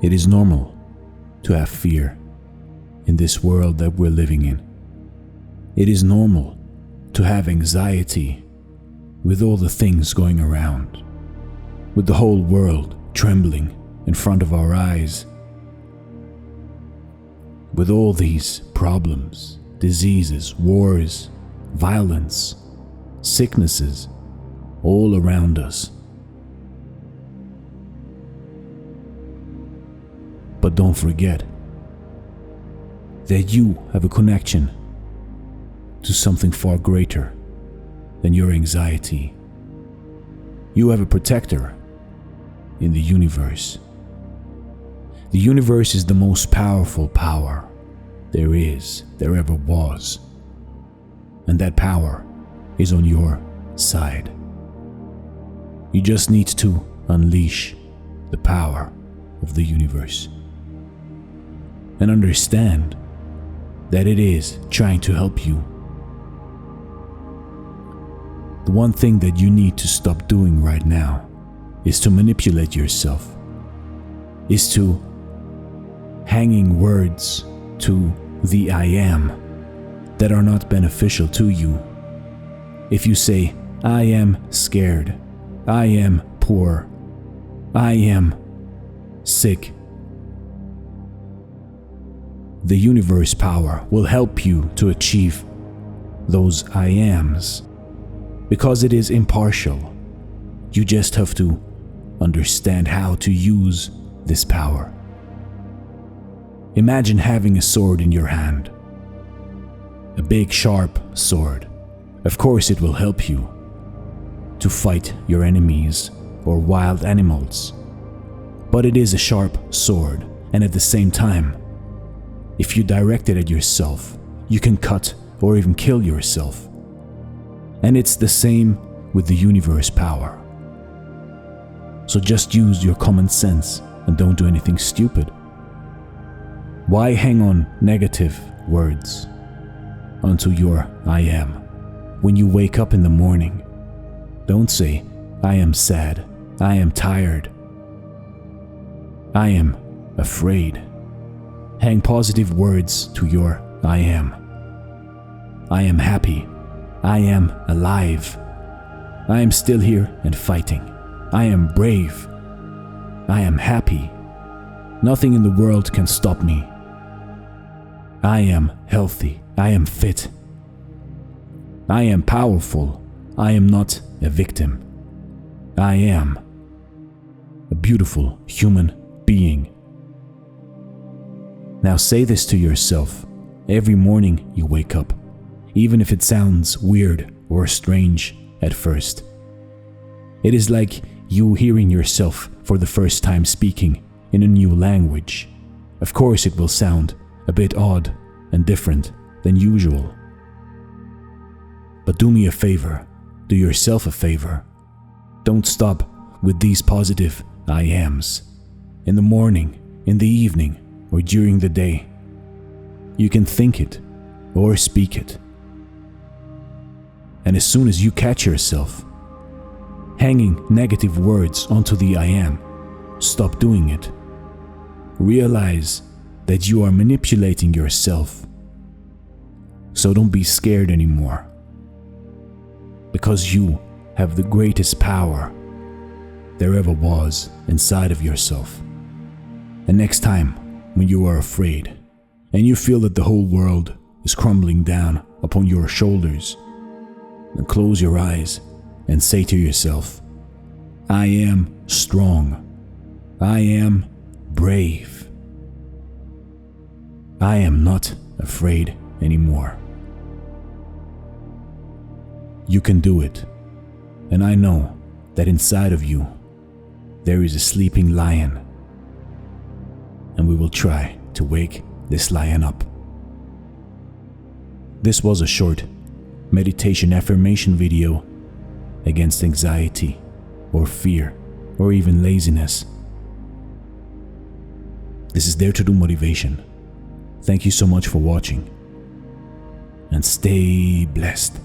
It is normal to have fear in this world that we're living in. It is normal to have anxiety with all the things going around, with the whole world trembling in front of our eyes, with all these problems, diseases, wars, violence, sicknesses all around us. But don't forget that you have a connection to something far greater than your anxiety. You have a protector in the universe. The universe is the most powerful power there ever was. And that power is on your side. You just need to unleash the power of the universe and understand that it is trying to help you. The one thing that you need to stop doing right now is to manipulate yourself, is to hanging words to the I am that are not beneficial to you. If you say, I am scared, I am poor, I am sick, the universe power will help you to achieve those I ams because it is impartial. You just have to understand how to use this power. Imagine having a sword in your hand, a big sharp sword. Of course it will help you to fight your enemies or wild animals, but it is a sharp sword, and at the same time, if you direct it at yourself, you can cut or even kill yourself. And it's the same with the universe power. So just use your common sense and don't do anything stupid. Why hang on negative words onto your I am? When you wake up in the morning, don't say, I am sad, I am tired, I am afraid. Hang positive words to your I am. I am happy, I am alive, I am still here and fighting, I am brave, I am happy, nothing in the world can stop me. I am healthy, I am fit, I am powerful, I am not a victim. I am a beautiful human being. Now say this to yourself every morning you wake up, even if it sounds weird or strange at first. It is like you hearing yourself for the first time speaking in a new language. Of course it will sound a bit odd and different than usual. But do me a favor, do yourself a favor. Don't stop with these positive I ams. In the morning, in the evening, or during the day. You can think it or speak it. And as soon as you catch yourself hanging negative words onto the I am, stop doing it. Realize that you are manipulating yourself. So don't be scared anymore, because you have the greatest power there ever was inside of yourself. And next time when you are afraid and you feel that the whole world is crumbling down upon your shoulders, then close your eyes and say to yourself, I am strong, I am brave, I am not afraid anymore. You can do it, and I know that inside of you there is a sleeping lion, and we will try to wake this lion up. This was a short meditation affirmation video against anxiety or fear or even laziness. This is Dare to Do Motivation. Thank you so much for watching, and stay blessed.